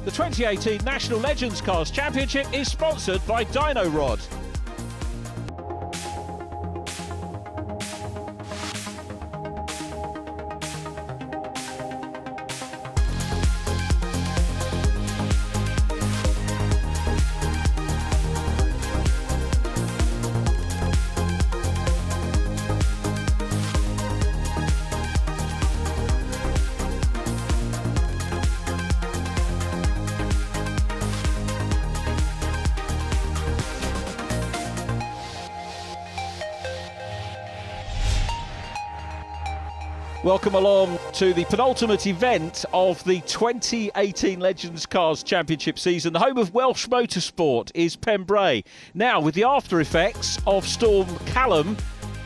The 2018 National Legends Cars Championship is sponsored by Dyno Rod. Welcome along to the penultimate event of the 2018 Legends Cars Championship season. The home of Welsh motorsport is Pembrey. Now, with the after effects of Storm Callum,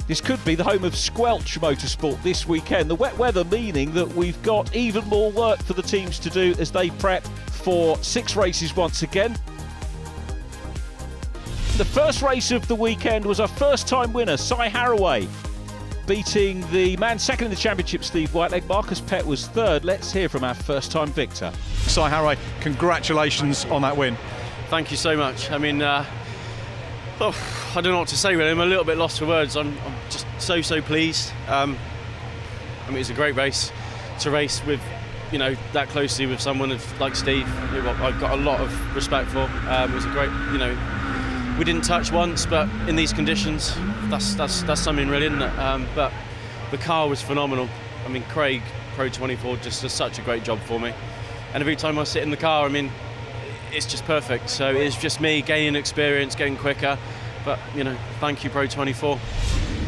this could be the home of Squelch motorsport this weekend. The wet weather meaning that we've got even more work for the teams to do as they prep for 6 races once again. The first race of the weekend was our first-time winner, Si Haraway, beating the man second in the championship, Steve Whiteleg. Marcus Pett was third. Let's hear from our first-time victor. Si Haraway, congratulations on that win. Thank you so much. I mean, I don't know what to say really. I'm a little bit lost for words. I'm just so pleased. I mean, it's a great race to race with, you know, that closely with someone like Steve, who I've got a lot of respect for. It was a great, you know, we didn't touch once, but in these conditions, that's something really, isn't it? But the car was phenomenal. I mean, Craig, Pro 24, just does such a great job for me. And every time I sit in the car, I mean, it's just perfect. So it's just me gaining experience, getting quicker. But, you know, thank you, Pro 24.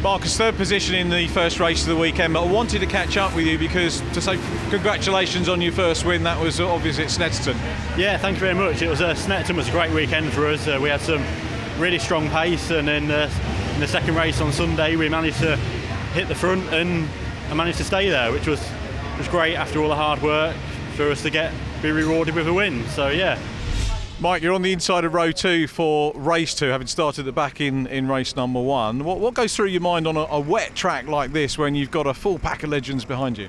Marcus, third position in the first race of the weekend, but I wanted to catch up with you because to say congratulations on your first win. That was obviously at Snetterton. Yeah, thank you very much. It was Snetterton was a great weekend for us. We had some really strong pace, and in the second race on Sunday we managed to hit the front and managed to stay there, which was great after all the hard work for us to be rewarded with a win. So yeah. Mike, you're on the inside of row 2 for race 2, having started at the back in race number 1. What goes through your mind on a wet track like this when you've got a full pack of legends behind you?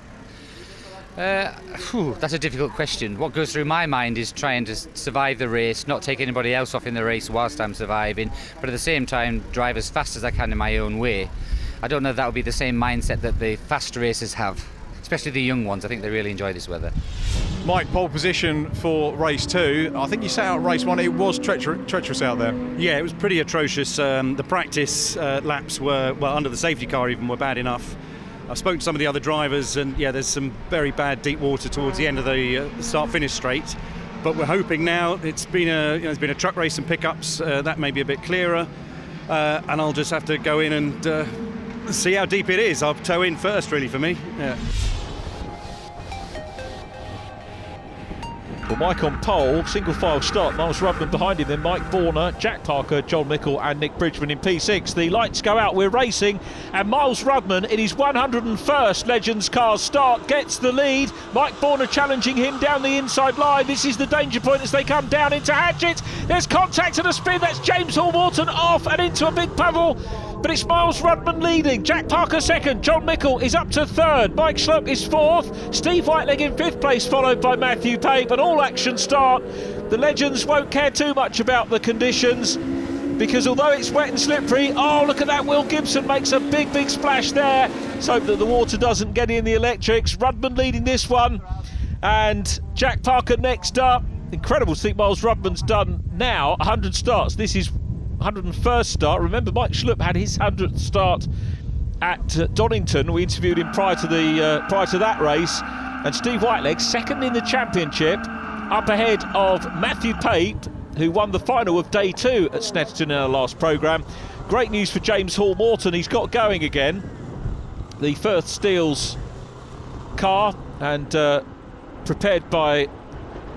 That's a difficult question. What goes through my mind is trying to survive the race, not take anybody else off in the race whilst I'm surviving, but at the same time drive as fast as I can in my own way. I don't know if that would be the same mindset that the fast racers have, especially the young ones. I think they really enjoy this weather. Mike, pole position for race 2. I think you set out race 1. It was treacherous out there. Yeah, it was pretty atrocious. The practice laps were, well, under the safety car even, were bad enough. I spoke to some of the other drivers, and yeah, there's some very bad deep water towards the end of the start-finish straight. But we're hoping now. It's been a truck race and pickups. That may be a bit clearer, and I'll just have to go in and see how deep it is. I'll tow in first, really, for me. Yeah. Well, Mike on pole, single file start, Miles Rudman behind him, then Mike Borner, Jack Parker, John Mickle and Nick Bridgman in P6. The lights go out, we're racing, and Miles Rudman in his 101st Legends Cars start gets the lead. Mike Borner challenging him down the inside line. This is the danger point as they come down into Hatchet. There's contact and a spin, that's James Hall-Morton off and into a big puddle. But it's Miles Rudman leading, Jack Parker second, John Mickle is up to third, Mike Schlupp is fourth, Steve Whiteleg in fifth place, followed by Matthew Pape. An all-action start. The Legends won't care too much about the conditions because although it's wet and slippery, oh, look at that, Will Gibson makes a big splash there. Let's hope that the water doesn't get in the electrics. Rudman leading this one, and Jack Parker next up. Incredible to think Miles Rudman's done now 100 starts. This is 101st start. Remember, Mike Schlupp had his 100th start at Donington. We interviewed him prior to that race. And Steve Whiteleg, second in the championship, up ahead of Matthew Pape, who won the final of day 2 at Snetterton in our last programme. Great news for James Hall-Morton. He's got going again. The Firth Steels car, and prepared by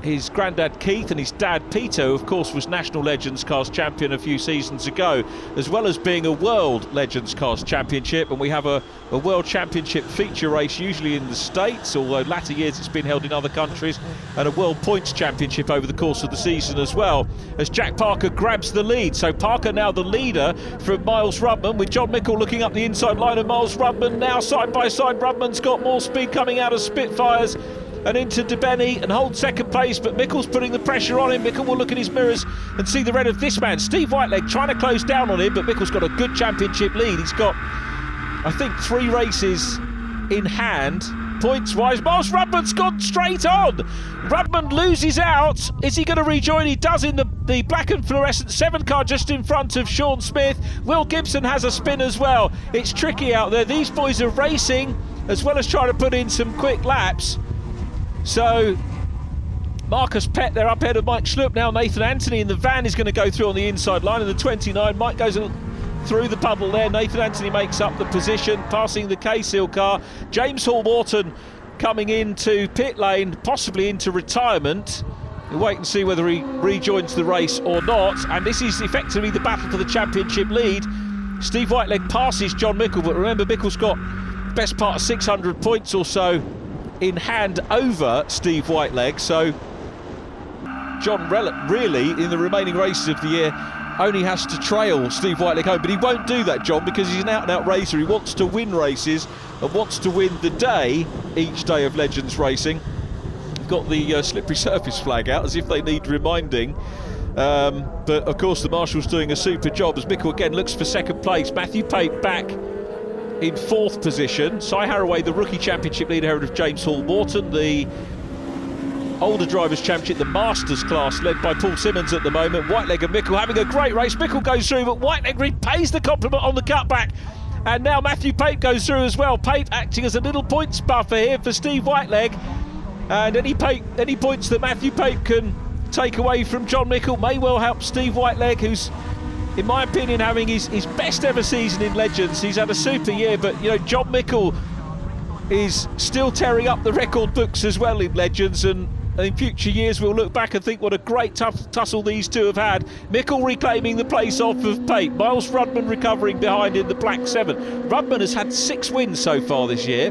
his granddad Keith and his dad Peter, who of course was National Legends Cars champion a few seasons ago, as well as being a World Legends Cars Championship. And we have a World Championship feature race usually in the States, although latter years it's been held in other countries, and a World Points Championship over the course of the season as well, as Jack Parker grabs the lead. So Parker now the leader from Miles Rudman, with John Mickle looking up the inside line of Miles Rudman. Now side by side, Rudman's got more speed coming out of Spitfires. and into De Benny and hold second place, but Mickle's putting the pressure on him. Mickle will look at his mirrors and see the red of this man, Steve Whiteleg, trying to close down on him, but Mickle's got a good championship lead. He's got, I think, 3 races in hand. Points-wise, Miles Rudman's gone straight on. Rudman loses out. Is he going to rejoin? He does in the black and fluorescent 7 car just in front of Sean Smith. Will Gibson has a spin as well. It's tricky out there. These boys are racing as well as trying to put in some quick laps. So Marcus Pett, they're up ahead of Mike Schlupp now. Nathan Anthony in the van is going to go through on the inside line in the 29. Mike goes through the puddle there. Nathan Anthony makes up the position, passing the K-Seal car. James Hall-Morton coming into pit lane, possibly into retirement. We'll wait and see whether he rejoins the race or not. And this is effectively the battle for the championship lead. Steve Whiteleg passes John Mickle, but remember, Mickle's got best part of 600 points or so in hand over Steve Whiteleg. So John really, in the remaining races of the year, only has to trail Steve Whiteleg home, but he won't do that, John, because he's an out-and-out racer. He wants to win races and wants to win the day, each day of Legends racing. We've got the slippery surface flag out, as if they need reminding. But, of course, the Marshal's doing a super job as Mickle again looks for second place. Matthew Pape back in 4th position. Cy Haraway, the rookie championship leader ahead of James Hall-Morton, the older drivers championship, the Masters class, led by Paul Simmons at the moment. Whiteleg and Mickle having a great race. Mickle goes through, but Whiteleg repays the compliment on the cutback. And now Matthew Pape goes through as well. Pape acting as a little points buffer here for Steve Whiteleg. And any points that Matthew Pape can take away from John Mickle may well help Steve Whiteleg, who's, in my opinion, having his best ever season in Legends. He's had a super year, but, you know, John Mickle is still tearing up the record books as well in Legends, and in future years we'll look back and think what a great tussle these two have had. Mickle reclaiming the place off of Pape. Miles Rudman recovering behind in the black 7. Rudman has had 6 wins so far this year.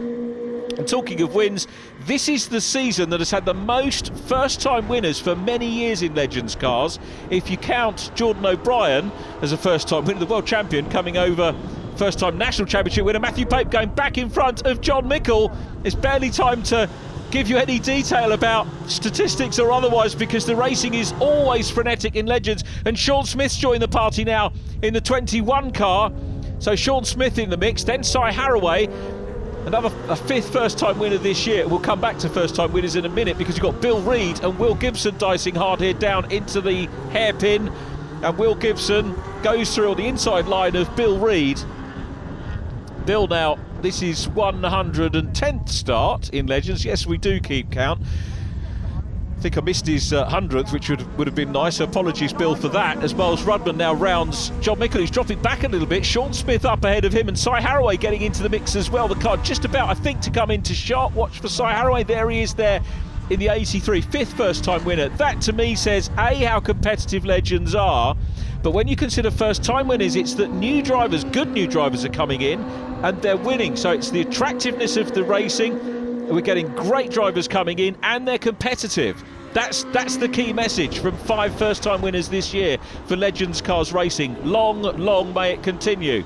And talking of wins, this is the season that has had the most first-time winners for many years in Legends cars. If you count Jordan O'Brien as a first-time winner, the world champion coming over, first-time national championship winner, Matthew Pape going back in front of John Mickle. It's barely time to give you any detail about statistics or otherwise, because the racing is always frenetic in Legends. And Sean Smith's joined the party now in the 21 car. So Sean Smith in the mix, then Cy Haraway, a 5th first-time winner this year. We'll come back to first-time winners in a minute, because you've got Bill Reid and Will Gibson dicing hard here down into the hairpin. And Will Gibson goes through on the inside line of Bill Reid. Bill now, this is 110th start in Legends. Yes, we do keep count. I think I missed his 100th, which would have been nice. So apologies, Bill, for that. As Miles Rudman now rounds John Mickle, who's dropping back a little bit. Sean Smith up ahead of him, and Cy Haraway getting into the mix as well. The car just about, I think, to come into shot. Watch for Cy Haraway. There he is there in the 83, 5th first-time winner. That, to me, says, A, how competitive Legends are. But when you consider first-time winners, it's that new drivers, good new drivers, are coming in and they're winning. So it's the attractiveness of the racing. We're getting great drivers coming in and they're competitive. That's the key message from 5 first-time winners this year for Legends Cars Racing. Long may it continue.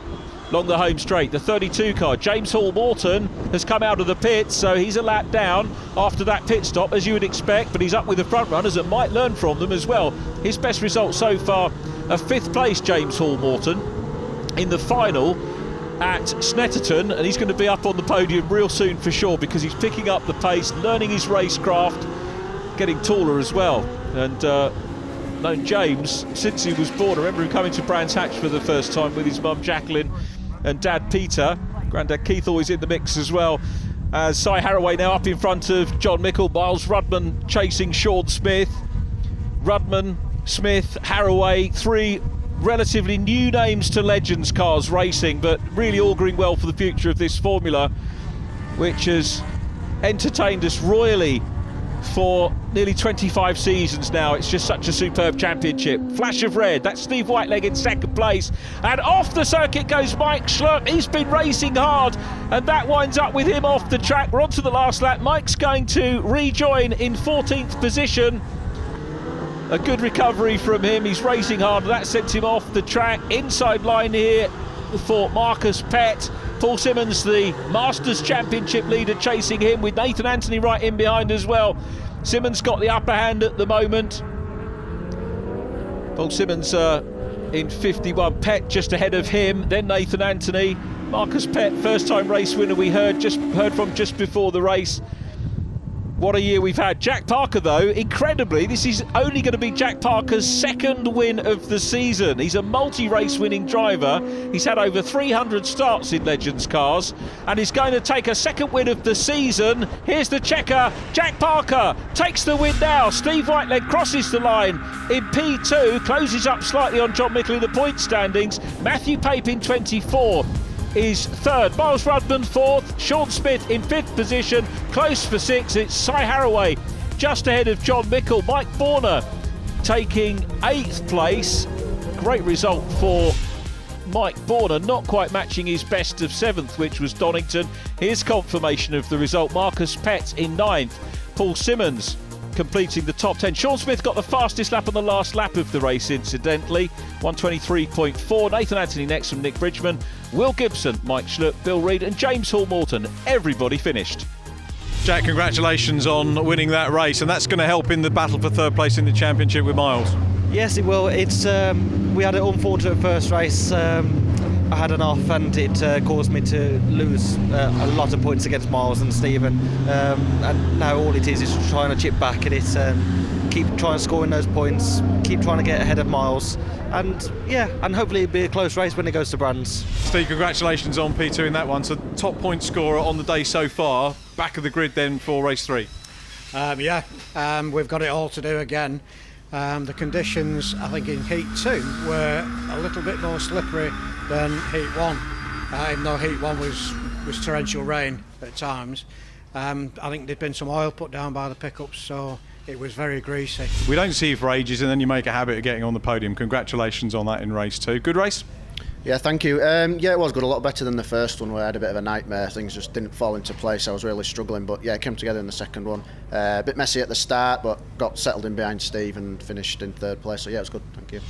Along the home straight, the 32 car, James Hall-Morton has come out of the pits, so he's a lap down after that pit stop, as you would expect, but he's up with the front runners and might learn from them as well. His best result so far, a 5th place, James Hall-Morton, in the final at Snetterton, and he's going to be up on the podium real soon for sure, because he's picking up the pace, learning his racecraft, getting taller as well. And known James since he was born. I remember him coming to Brands Hatch for the first time with his mum Jacqueline and dad Peter. Granddad Keith always in the mix as well. As Cy Haraway now up in front of John Mickle. Miles Rudman chasing Sean Smith. Rudman, Smith, Haraway, 3 relatively new names to Legends Cars Racing, but really auguring well for the future of this formula, which has entertained us royally for nearly 25 seasons now. It's just such a superb championship. Flash of red, that's Steve Whiteleg in second place, and off the circuit goes Mike Schlupp. He's been racing hard, and that winds up with him off the track. We're on to the last lap. Mike's going to rejoin in 14th position. A good recovery from him. He's racing hard, that sent him off the track. Inside line here for Marcus Pett. Paul Simmons, the Masters Championship leader, chasing him with Nathan Anthony right in behind as well. Simmons got the upper hand at the moment. Paul Simmons in 51, Pett just ahead of him, then Nathan Anthony. Marcus Pett, first time race winner we heard from just before the race. What a year we've had. Jack Parker, though, incredibly, this is only going to be Jack Parker's second win of the season. He's a multi-race winning driver. He's had over 300 starts in Legends cars, and he's going to take a second win of the season. Here's the checker. Jack Parker takes the win now. Steve Whiteleg crosses the line in P2, closes up slightly on John Mickle in the point standings. Matthew Pape in 24. Is third. Miles Rudman fourth. Sean Smith in fifth position. Close for sixth. It's Cy Harraway just ahead of John Mickle. Mike Borner taking eighth place. Great result for Mike Borner, not quite matching his best of seventh, which was Donington. Here's confirmation of the result. Marcus Pett in ninth. Paul Simmons completing the top 10. Sean Smith got the fastest lap on the last lap of the race, incidentally, 1:23.4. Nathan Anthony next from Nick Bridgman. Will Gibson, Mike Schlupp, Bill Reid and James Hall-Morton. Everybody finished. Jack, congratulations on winning that race, and that's going to help in the battle for third place in the championship with Miles. Yes, it will. It's we had an unfortunate first race. I had an off, and it caused me to lose a lot of points against Miles and Stephen. And now all it is trying to chip back at it, keep trying scoring those points, keep trying to get ahead of Miles, and hopefully it'll be a close race when it goes to Brands. Steve, congratulations on P2 in that one. So top point scorer on the day so far. Back of the grid then for race 3. We've got it all to do again. The conditions, I think, in Heat 2 were a little bit more slippery than Heat 1, even though Heat 1 was torrential rain at times. I think there'd been some oil put down by the pickups, so it was very greasy. We don't see you for ages, and then you make a habit of getting on the podium. Congratulations on that in race 2. Good race? Yeah, thank you. It was good, a lot better than the first one where I had a bit of a nightmare. Things just didn't fall into place. I was really struggling, but yeah, it came together in the second one. A bit messy at the start, but got settled in behind Steve and finished in third place. So yeah, it was good. Thank you.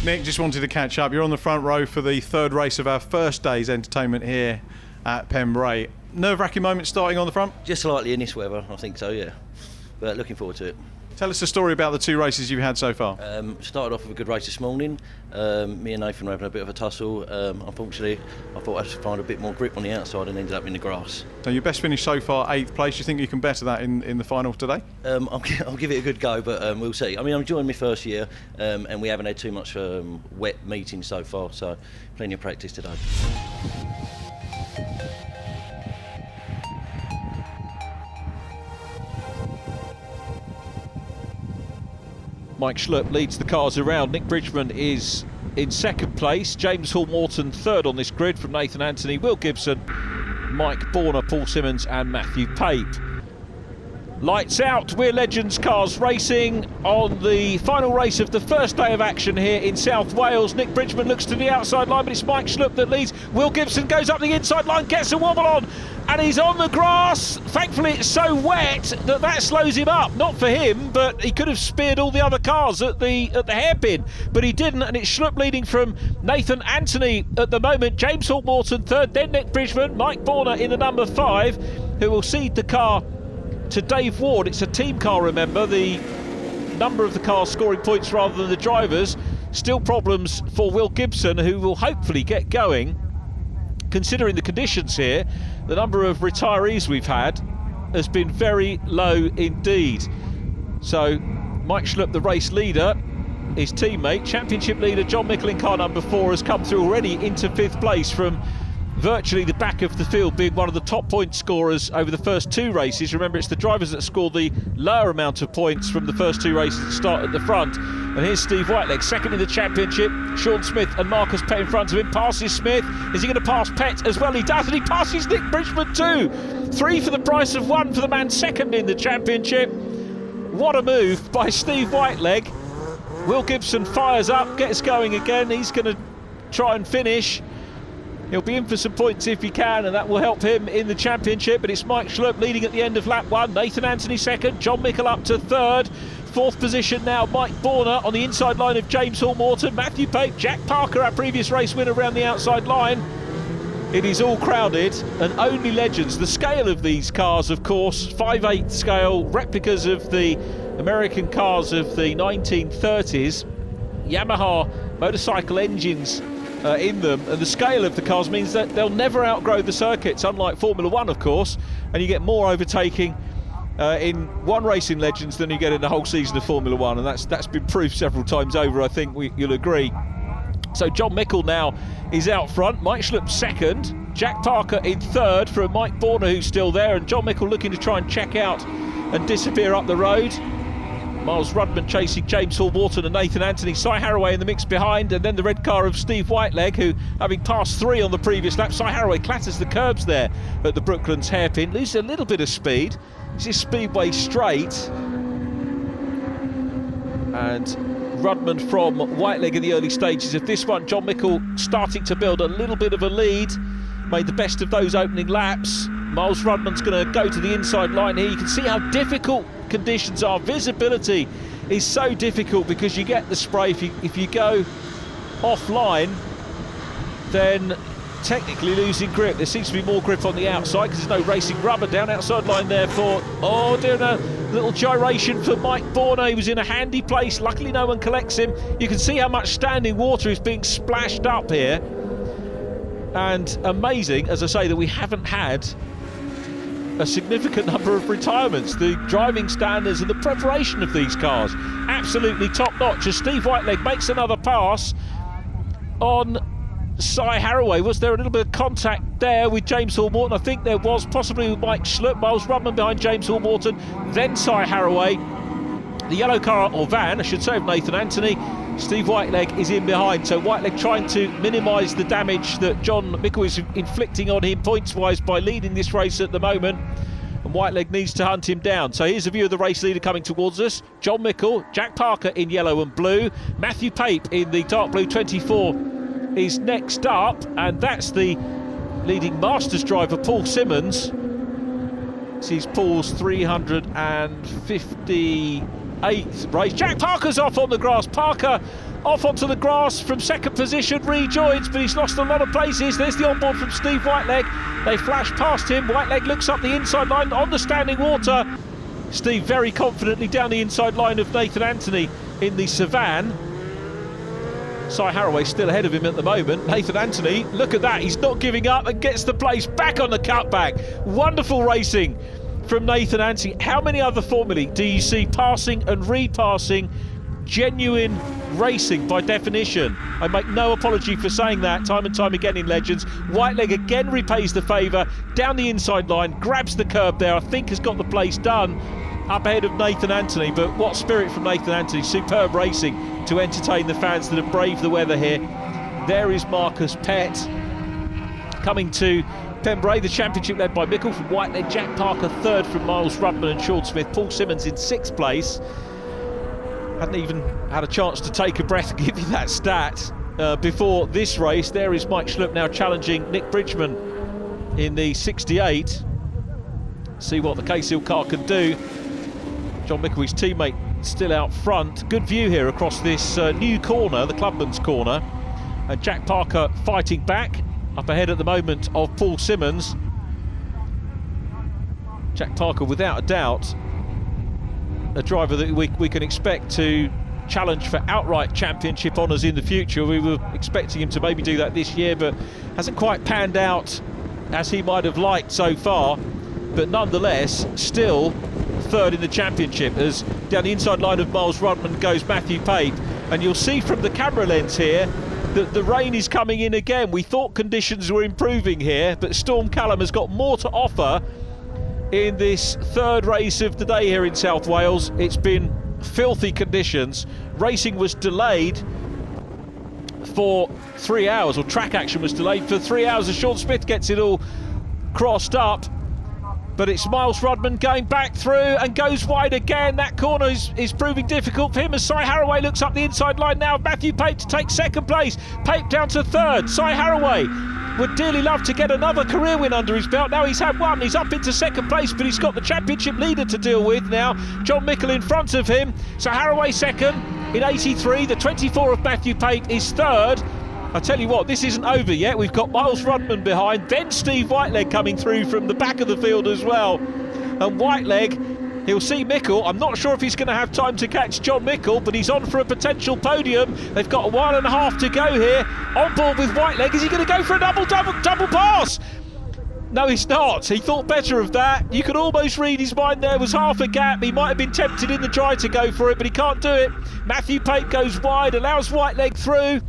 Nick, just wanted to catch up. You're on the front row for the third race of our first day's entertainment here at Pembrey. Nerve-wracking moment starting on the front? Just slightly in this weather, I think so, yeah. But looking forward to it. Tell us the story about the 2 races you've had so far. Started off with a good race this morning. Me and Nathan were having a bit of a tussle. Unfortunately, I thought I should find a bit more grip on the outside and ended up in the grass. So your best finish so far, 8th place. You think you can better that in the final today? I'll give it a good go, but we'll see. I mean, I'm enjoying my first year, and we haven't had too much wet meetings so far, so plenty of practice today. Mike Schlupp leads the cars around. Nick Bridgman is in second place. James Hall-Morton third on this grid from Nathan Anthony, Will Gibson, Mike Borner, Paul Simmons and Matthew Pape. Lights out, we're Legends Cars racing on the final race of the first day of action here in South Wales. Nick Bridgman looks to the outside line, but it's Mike Schlupp that leads. Will Gibson goes up the inside line, gets a wobble on, and he's on the grass. Thankfully it's so wet that slows him up. Not for him, but he could have speared all the other cars at the hairpin, but he didn't, and it's Schlupp leading from Nathan Anthony at the moment. James Hall-Morton third, then Nick Bridgman, Mike Borner in the number 5, who will cede the car to Dave Ward. It's a team car, remember. The number of the cars scoring points rather than the drivers. Still problems for Will Gibson, who will hopefully get going. Considering the conditions here, the number of retirees we've had has been very low indeed. So Mike Schlupp, the race leader, his teammate, championship leader John Mickle in car number 4, has come through already into 5th place from virtually the back of the field, being one of the top point scorers over the first 2 races. Remember, it's the drivers that score the lower amount of points from the first 2 races that start at the front. And here's Steve Whiteleg, second in the championship. Sean Smith and Marcus Pett in front of him. Passes Smith. Is he going to pass Pett as well? He does, and he passes Nick Bridgman too. 3 for the price of 1 for the man second in the championship. What a move by Steve Whiteleg. Will Gibson fires up, gets going again. He's going to try and finish. He'll be in for some points if he can, and that will help him in the championship. But it's Mike Schlupp leading at the end of lap 1. Nathan Anthony second. John Mickle up to third. Fourth position now, Mike Borner on the inside line of James Hall-Morton. Matthew Pape, Jack Parker, our previous race winner, around the outside line. It is all crowded, and only legends. The scale of these cars, of course, 5/8 scale, replicas of the American cars of the 1930s. Yamaha motorcycle engines in them, and the scale of the cars means that they'll never outgrow the circuits, unlike Formula One, of course, and you get more overtaking in one race in Legends than you get in the whole season of Formula One, and that's been proved several times over. I think you'll agree. So John Mickle now is out front, Mike Schlupp second, Jack Parker in third for Mike Borner, who's still there, and John Mickle looking to try and check out and disappear up the road. Miles Rudman chasing James Hall-Morton and Nathan Anthony. Cy Harraway in the mix behind, and then the red car of Steve Whiteleg, who, having passed 3 on the previous lap, Cy Harraway clatters the curbs there at the Brooklands hairpin, loses a little bit of speed. This is Speedway straight, and Rudman from Whiteleg in the early stages of this one. John Mickle starting to build a little bit of a lead, made the best of those opening laps. Miles Rudman's going to go to the inside line here. You can see how difficult conditions are. Visibility is so difficult because you get the spray. If you go offline, then technically losing grip. There seems to be more grip on the outside because there's no racing rubber down outside line there for, doing a little gyration for Mike Borner. He was in a handy place, luckily no one collects him. You can see how much standing water is being splashed up here, and amazing, as I say, that we haven't had a significant number of retirements. The driving standards and the preparation of these cars absolutely top notch, as Steve Whiteleg makes another pass on Cy Harraway. Was there a little bit of contact there with James Hall-Morton? I think there was, possibly with Mike Schlupp. Miles Rudman behind James Hall-Morton, then Cy Harraway. The yellow car, or van, I should say, of Nathan Anthony. Steve Whiteleg is in behind, so Whiteleg trying to minimise the damage that John Mickle is inflicting on him points-wise by leading this race at the moment. And Whiteleg needs to hunt him down. So here's a view of the race leader coming towards us. John Mickle, Jack Parker in yellow and blue. Matthew Pape in the dark blue 24 is next up, and that's the leading Masters driver, Paul Simmons. This is Paul's 358th race. Jack Parker's off on the grass. Parker off onto the grass from second position, rejoins, but he's lost a lot of places. There's the onboard from Steve Whiteleg. They flash past him. Whiteleg looks up the inside line on the standing water. Steve very confidently down the inside line of Nathan Anthony in the Savannah. Cy Harraway still ahead of him at the moment. Nathan Anthony, look at that, he's not giving up and gets the place back on the cutback. Wonderful racing from Nathan Anthony. How many other formulae do you see passing and repassing? Genuine racing by definition. I make no apology for saying that time and time again in Legends. Whiteleg again repays the favour, down the inside line, grabs the curb there, I think has got the place done, up ahead of Nathan Anthony. But what spirit from Nathan Anthony, superb racing to entertain the fans that have braved the weather here. There is Marcus Pett coming to Pembrey, the championship led by Mickle from Whiteleg, Jack Parker third from Miles Rudman and Sean Smith, Paul Simmons in 6th place. Hadn't even had a chance to take a breath and give you that stat before this race. There is Mike Schlupp now challenging Nick Bridgman in the 68. See what the Case-Hill car can do. John Mickle, his teammate, still out front. Good view here across this new corner, the Clubman's corner. And Jack Parker fighting back, up ahead at the moment of Paul Simmons. Jack Parker, without a doubt, a driver that we can expect to challenge for outright championship honours in the future. We were expecting him to maybe do that this year, but hasn't quite panned out as he might have liked so far. But nonetheless, still third in the championship, as down the inside line of Miles Rudman goes Matthew Pape. And you'll see from the camera lens here that the rain is coming in again. We thought conditions were improving here, but Storm Callum has got more to offer in this third race of the day here in South Wales. It's been filthy conditions. Racing was delayed for 3 hours, or track action was delayed for 3 hours as Sean Smith gets it all crossed up. But it's Miles Rudman going back through and goes wide again. That corner is proving difficult for him as Cy Harraway looks up the inside line now. Matthew Pape to take second place. Pape down to third. Cy Harraway would dearly love to get another career win under his belt. Now he's had one, he's up into second place, but he's got the championship leader to deal with now. John Mickle in front of him. So Haraway second in 83. The 24 of Matthew Pate is third. I tell you what, this isn't over yet. We've got Miles Rudman behind, then Steve Whiteleg coming through from the back of the field as well. And Whiteleg, he'll see Mickle. I'm not sure if he's going to have time to catch John Mickle, but he's on for a potential podium. They've got a 1.5 to go here. On board with Whiteleg. Is he going to go for a double pass? No, he's not. He thought better of that. You could almost read his mind there was half a gap. He might have been tempted in the dry to go for it, but he can't do it. Matthew Pate goes wide, allows Whiteleg through.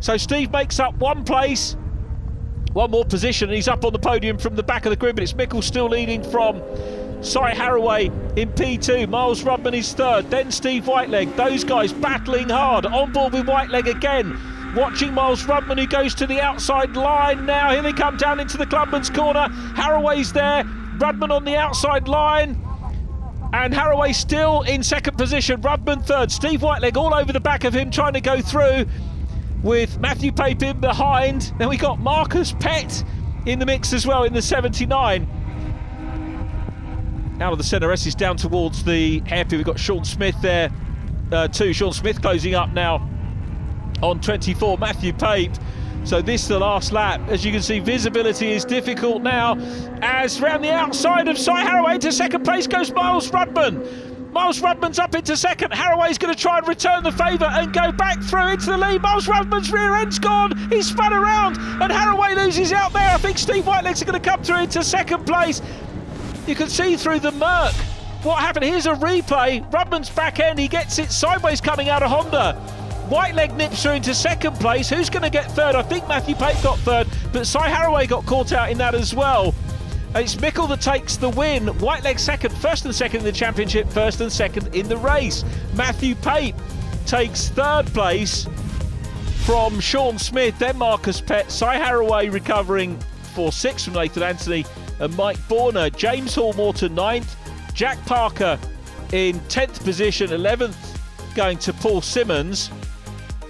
So Steve makes up one place, one more position, and he's up on the podium from the back of the grid, but it's Mickle still leading from Cy Haraway in P2. Miles Rudman is third, then Steve Whiteleg. Those guys battling hard. On board with Whiteleg again. Watching Miles Rudman, who goes to the outside line now. Here they come down into the clubman's corner. Haraway's there. Rudman on the outside line. And Haraway still in second position. Rudman third. Steve Whiteleg all over the back of him trying to go through, with Matthew Pape in behind. Then we got Marcus Pett in the mix as well in the 79. Out of the centre, S is down towards the hairpin. We've got Sean Smith there too. Sean Smith closing up now on 24, Matthew Pape. So this is the last lap. As you can see, visibility is difficult now, as round the outside of Cy Haraway to second place goes Miles Rudman. Miles Rudman's up into second. Haraway's going to try and return the favour and go back through into the lead. Miles Rudman's rear end's gone. He's spun around and Haraway loses out there. I think Steve Whiteleg's going to come through into second place. You can see through the murk what happened. Here's a replay. Rudman's back end, he gets it sideways coming out of Honda. Whiteleg nips through into second place. Who's going to get third? I think Matthew Pape got third, but Cy Haraway got caught out in that as well. And it's Mickle that takes the win. Whiteleg second, first and second in the championship, first and second in the race. Matthew Pape takes third place from Sean Smith, then Marcus Pett. Cy Haraway recovering for sixth from Nathan Anthony and Mike Borner. James Hall-Morton ninth. Jack Parker in 10th position, 11th going to Paul Simmons.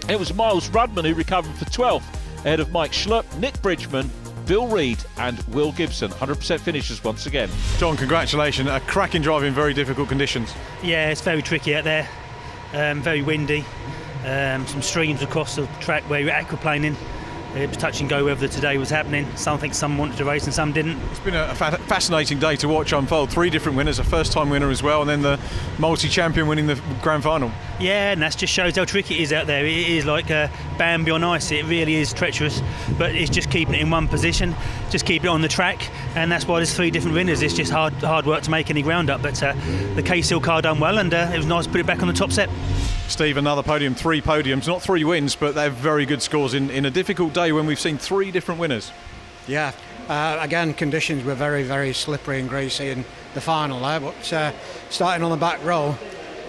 It was Miles Rudman who recovered for 12th ahead of Mike Schlupp, Nick Bridgman, Bill Reid and Will Gibson. 100% finishers once again. John, congratulations. A cracking drive in very difficult conditions. Yeah, it's very tricky out there. Very windy. Some streams across the track where you're aquaplaning. It was touch and go whether today was happening. Some wanted to race and some didn't. It's been a fascinating day to watch unfold. 3 different winners, a first-time winner as well, and then the multi-champion winning the grand final. Yeah, and that just shows how tricky it is out there. It is like Bambi on ice. It really is treacherous, but it's just keeping it in one position, just keep it on the track, and that's why there's 3 different winners. It's just hard work to make any ground up, but the K-Seal car done well, and it was nice to put it back on the top set. Steve, another podium, 3 podiums, not 3 wins, but they're very good scores in a difficult day when we've seen 3 different winners. Yeah, again, conditions were very, very slippery and greasy in the final there, but starting on the back row,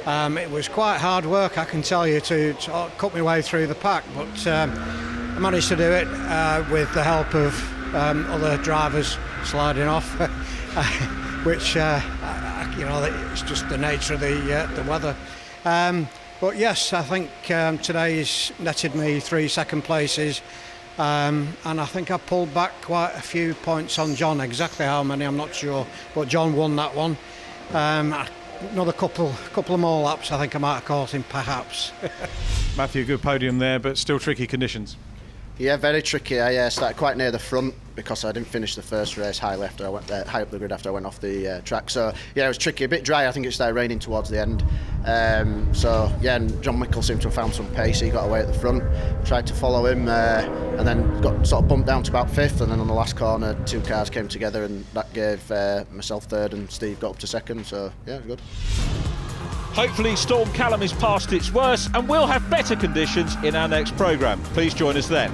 it was quite hard work, I can tell you, to cut my way through the pack, but I managed to do it with the help of other drivers sliding off, which, it's just the nature of the weather. But yes, I think today's netted me 3 second places, and I think I pulled back quite a few points on John. Exactly how many, I'm not sure, but John won that one. Another couple of more laps, I think I might have caught him, perhaps. Matthew, good podium there, but still tricky conditions. Yeah, very tricky. I started quite near the front because I didn't finish the first race high up the grid after I went off the track. So yeah, it was tricky, a bit dry. I think it started raining towards the end. So yeah, and John Mickle seemed to have found some pace. He got away at the front, tried to follow him, and then got sort of bumped down to about 5th. And then on the last corner, 2 cars came together, and that gave myself 3rd, and Steve got up to 2nd. So yeah, it was good. Hopefully Storm Callum is past its worst and we'll have better conditions in our next programme. Please join us then.